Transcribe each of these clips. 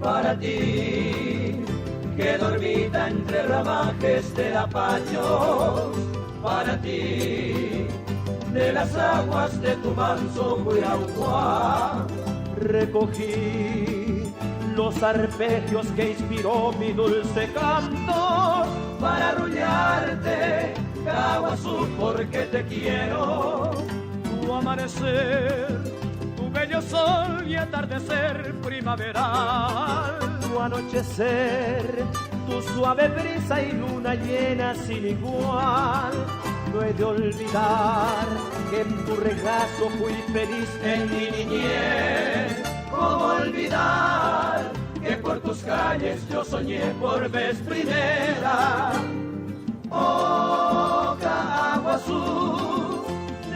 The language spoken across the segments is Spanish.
Para ti, que dormita entre ramajes de lapachos, para ti, de las aguas de tu manso Huiraucuá, recogí los arpegios que inspiró mi dulce canto, para arrullarte, Caguazú, porque te quiero. Tu amanecer, tu bello sol y atardecer primaveral, tu anochecer, tu suave brisa y luna llena sin igual. No he de olvidar que en tu regazo fui feliz en mi niñez. ¿Cómo olvidar que por tus calles yo soñé por vez primera? Oh, Caguazú,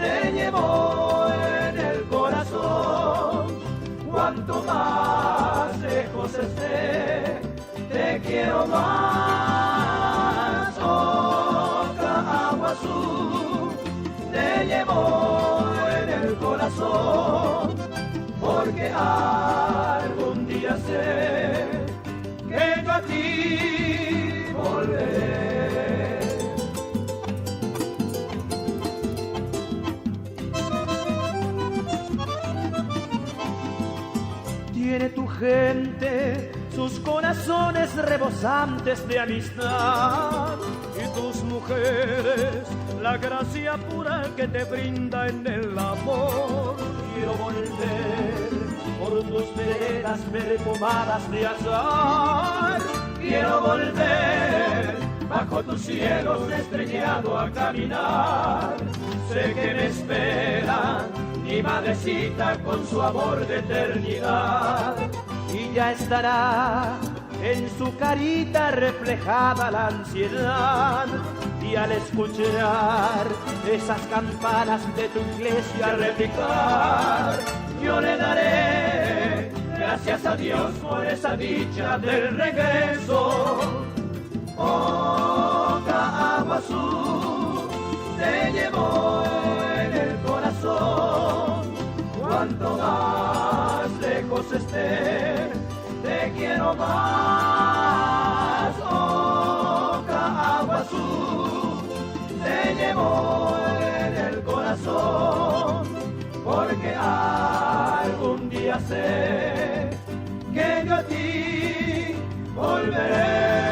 te llevo en el corazón. Cuanto más lejos esté, te quiero más. Oh, Caguazú, te llevo en el corazón, porque algún día sé que yo a ti volveré. Tiene tu gente sus corazones rebosantes de amistad, y tus mujeres la gracia pura que te brinda en el amor. Quiero volver por tus veredas perfumadas de azahar, quiero volver bajo tus cielos estrellado a caminar. Sé que me espera mi madrecita con su amor de eternidad, y ya estará en su carita reflejada la ansiedad. Y al escuchar esas campanas de tu iglesia repicar, yo le daré gracias a Dios por esa dicha del regreso. Oh, Caguazú, te llevo en el corazón. Cuanto más lejos esté, te quiero más. Oh, Caguazú, te llevo en el corazón, porque algún día sé que yo a ti volveré.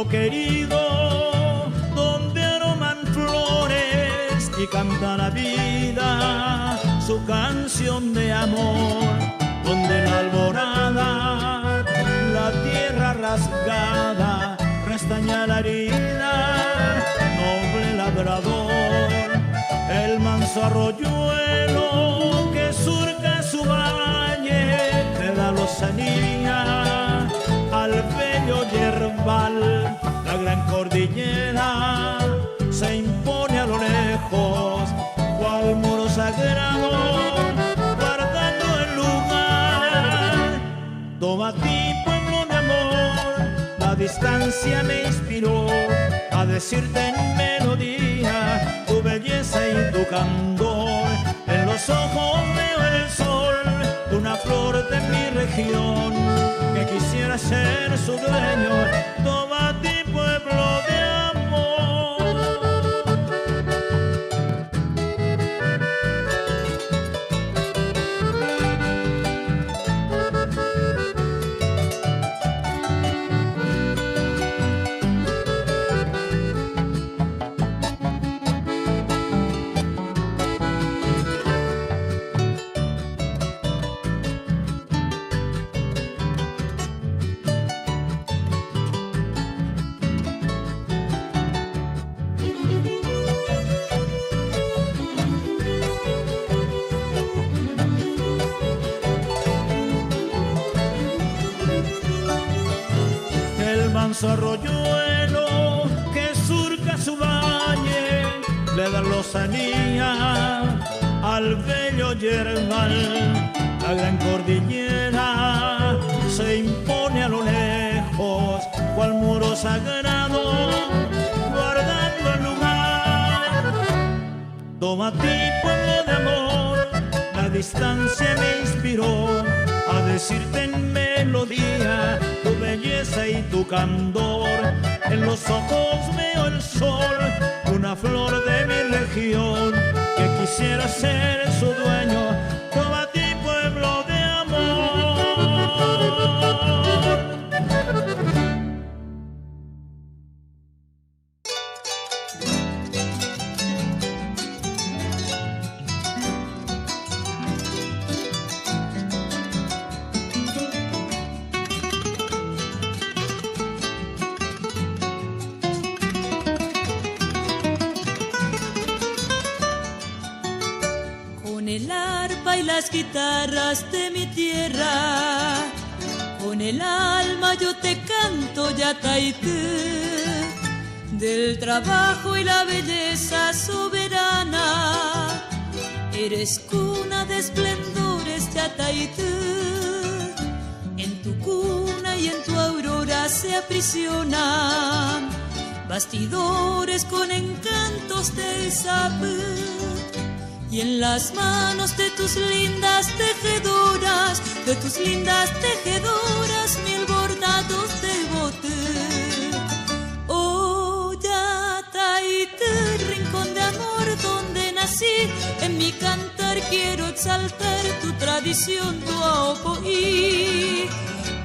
campo querido, donde aroman flores y canta la vida su canción de amor, donde en la alborada la tierra rasgada restaña la herida, noble labrador, el manso arroyuelo que surca su valle, le da lozanía al bello yerbal. La gran cordillera se impone a lo lejos, cual muro sagrado, guardando el lugar. Toma ti, pueblo de amor, la distancia me inspiró a decirte en melodía tu belleza y tu candor. En los ojos veo el sol, una flor de mi región, que quisiera ser su dueño. Toma ti, pueblo de amor. Manso arroyuelo que surca su valle, le da lozanía al bello yerbal. La gran cordillera se impone a lo lejos, cual muro sagrado, guardando el lugar. Toma ti, pueblo de amor, la distancia me inspiró a decirte en melodía tu belleza y tu candor. En los ojos veo el sol, una flor de mi región, que quisiera ser su dueño. Toma ti, pueblo de amor. Las guitarras de mi tierra, con el alma yo te canto Yataití, del trabajo y la belleza soberana, eres cuna de esplendores Yataití, en tu cuna y en tu aurora se aprisionan bastidores con encantos de Izapú. Y en las manos de tus lindas tejedoras, mil bordados de boté. Oh, Yataití, rincón de amor donde nací, en mi cantar quiero exaltar tu tradición, tu aopoí.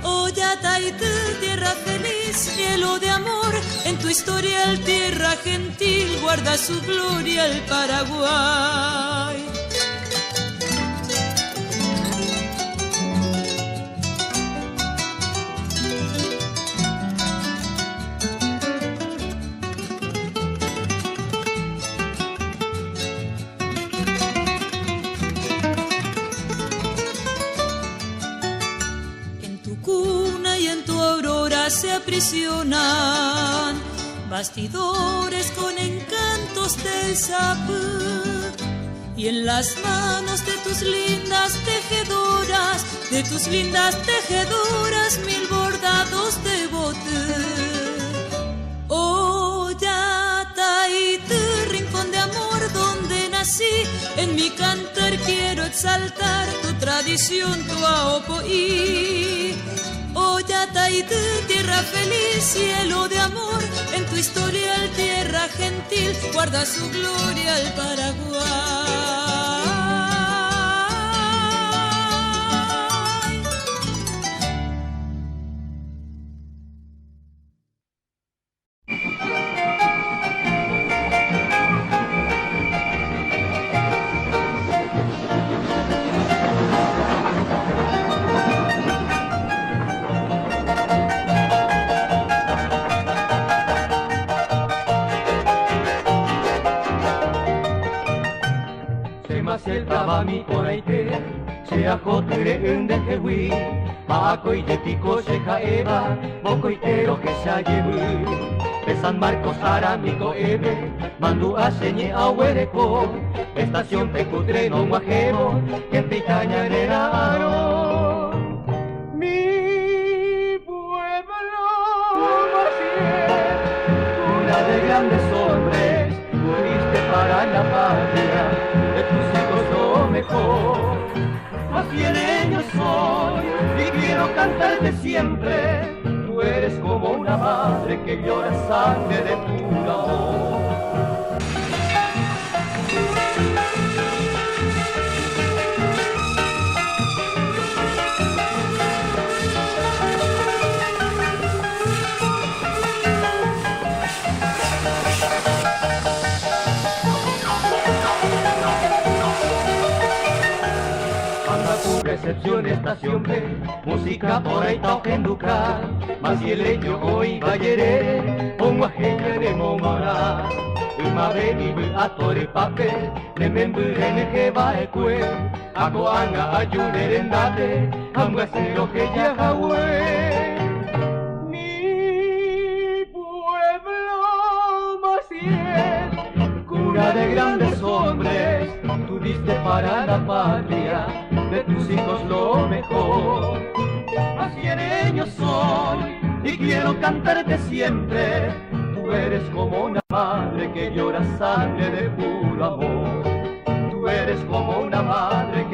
Oh, Yataití, tierra feliz, cielo de amor, en tu historial tierra gentil guarda su gloria el Paraguay. Se aprisionan bastidores con encantos de Izapú, y en las manos de tus lindas tejedoras, mil bordados de boté. Oh, Yataití, rincón de amor donde nací, en mi cantar quiero exaltar tu tradición, tu aopoí. Oh, Yataití, tierra feliz, cielo de amor, en tu historial tierra gentil guarda su gloria el Paraguay. Sabami poraite, Seajotere undekewi, Maakoi yetiko shekaeba, Mokoitero que se de San Marcos Aramiko Ebe, Mandu Aseñe Ahuereco, Estación Tecutreno Guajero, que Pitaña Neraro. Mi pueblo cuna de grandes hombres, muriste para la patria, de tus hijos lo mejor. Más fiereño soy y quiero cantarte siempre. Tú eres como una madre que llora sangre de tu amor. Recepción estación B, música por ahí toquen ducar, mas y el leño hoy bayere, pongo a gente de momora, uma beni a tore papel, ne membrene que va el cue, a coanga ayude en date, amba si lo que ya jahue. Mi pueblo Maciel, cuna de grandes hombres, tú diste para la patria, de tus hijos lo mejor. Masiereño soy y quiero cantarte siempre. Tú eres como una madre que llora sangre de puro amor. Tú eres como una madre